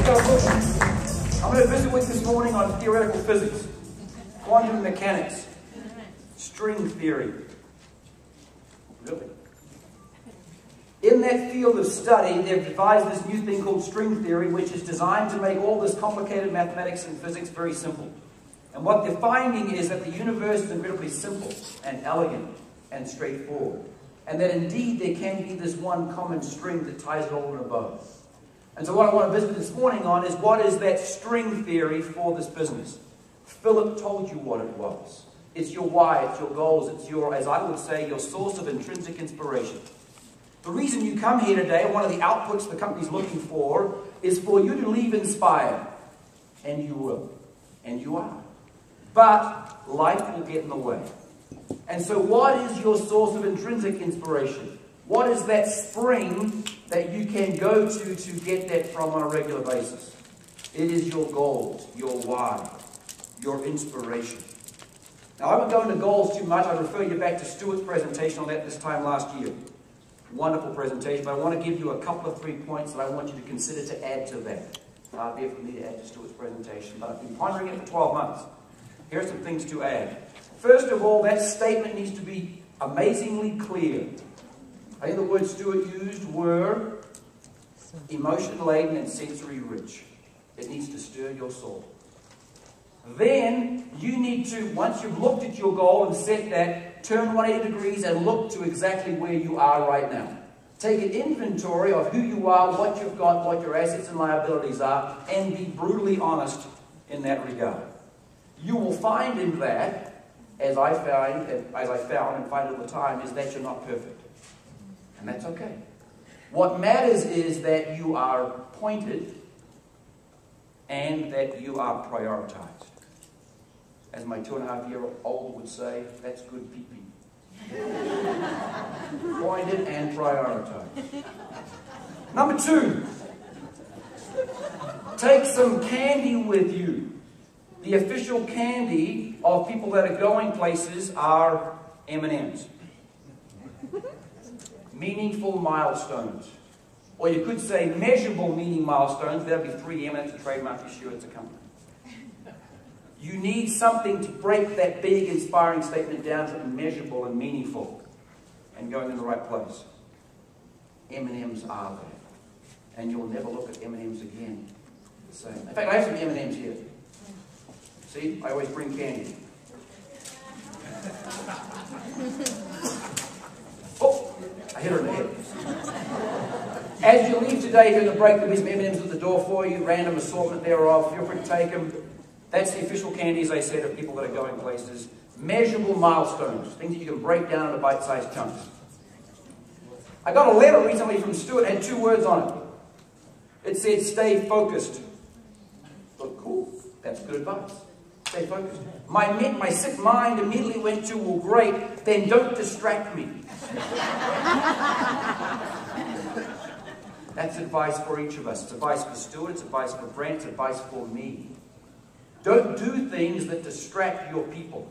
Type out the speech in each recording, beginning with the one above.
I'm going to visit with you this morning on theoretical physics, quantum mechanics, string theory. Really? In that field of study, they've devised this new thing called string theory, which is designed to make all this complicated mathematics and physics very simple. And what they're finding is that the universe is incredibly simple and elegant and straightforward. And that indeed there can be this one common string that ties it all in a bow. And so what I want to visit this morning on is what is that string theory for this business? Philip told you what it was. It's your why, it's your goals, it's your, as I would say, your source of intrinsic inspiration. The reason you come here today, one of the outputs the company's looking for, is for you to leave inspired. And you will. And you are. But life will get in the way. And so what is your source of intrinsic inspiration? What is that spring that you can go to get that from on a regular basis? It is your goals, your why, your inspiration. Now, I won't go into goals too much. I refer you back to Stuart's presentation on that this time last year. Wonderful presentation, but I want to give you a couple of 3 points that I want you to consider to add to that. Far be it for me to add to Stuart's presentation, but I've been pondering it for 12 months. Here are some things to add. First of all, that statement needs to be amazingly clear. I think the words Stuart used were emotion-laden and sensory-rich. It needs to stir your soul. Then, you need to, once you've looked at your goal and set that, turn 180 degrees and look to exactly where you are right now. Take an inventory of who you are, what you've got, what your assets and liabilities are, and be brutally honest in that regard. You will find in that, as I found and find all the time, is that you're not perfect. And that's okay. What matters is that you are pointed and that you are prioritized. As my 2.5-year-old would say, that's good pee-pee. Pointed and prioritized. Number 2, take some candy with you. The official candy of people that are going places are M&Ms. Meaningful milestones. Or you could say measurable meaning milestones. There'll be 3 M&Ms, a trademark issue, it's a company. You need something to break that big, inspiring statement down to measurable and meaningful and going in the right place. M&Ms are there. And you'll never look at M&Ms again the same. In fact, I have some M&Ms here. See, I always bring candy. Oh, I hit her in the head. As you leave today, during the break, there'll be some M&Ms at the door for you, random assortment thereof. Feel free to take them. That's the official candy, as I said, of people that are going places. Measurable milestones, things that you can break down into bite-sized chunks. I got a letter recently from Stuart, it had 2 words on it. It said, stay focused. Look, cool. That's good advice. Stay focused. My sick mind immediately went to, well, great, then don't distract me. That's advice for each of us. It's advice for Stuart, it's advice for Brent, it's advice for me. Don't do things that distract your people.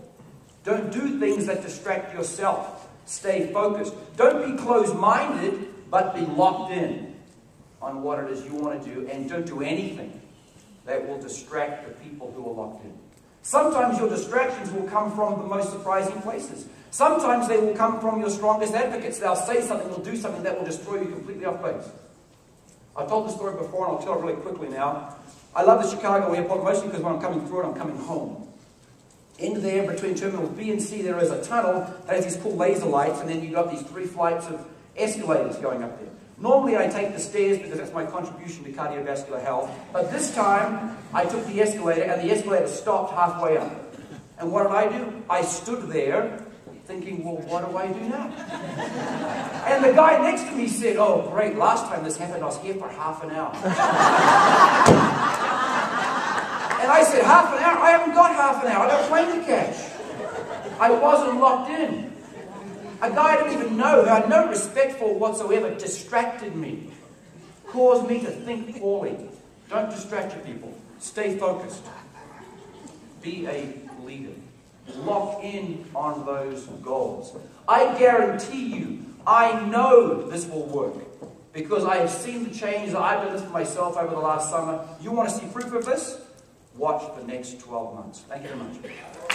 Don't do things that distract yourself. Stay focused. Don't be closed-minded, but be locked in on what it is you want to do, and don't do anything that will distract the people who are locked in. Sometimes your distractions will come from the most surprising places. Sometimes they will come from your strongest advocates. They'll say something, they'll do something that will destroy you completely off base. I've told this story before, and I'll tell it really quickly now. I love the Chicago airport, mostly because when I'm coming through it, I'm coming home. In there, between terminals B and C, there is a tunnel that has these cool laser lights, and then you've got these 3 flights of escalators going up there. Normally, I take the stairs because that's my contribution to cardiovascular health. But this time, I took the escalator, and the escalator stopped halfway up. And what did I do? I stood there thinking, well, what do I do now? And the guy next to me said, oh, great, last time this happened, I was here for half an hour. And I said, half an hour? I haven't got half an hour. I got a plane to catch. I wasn't locked in. A guy I didn't even know, who I had no respect for whatsoever, distracted me. Caused me to think poorly. Don't distract your people. Stay focused. Be a leader. Lock in on those goals. I guarantee you, I know this will work. because I have seen the change that I've done for myself over the last summer. You want to see proof of this? Watch the next 12 months. Thank you very much.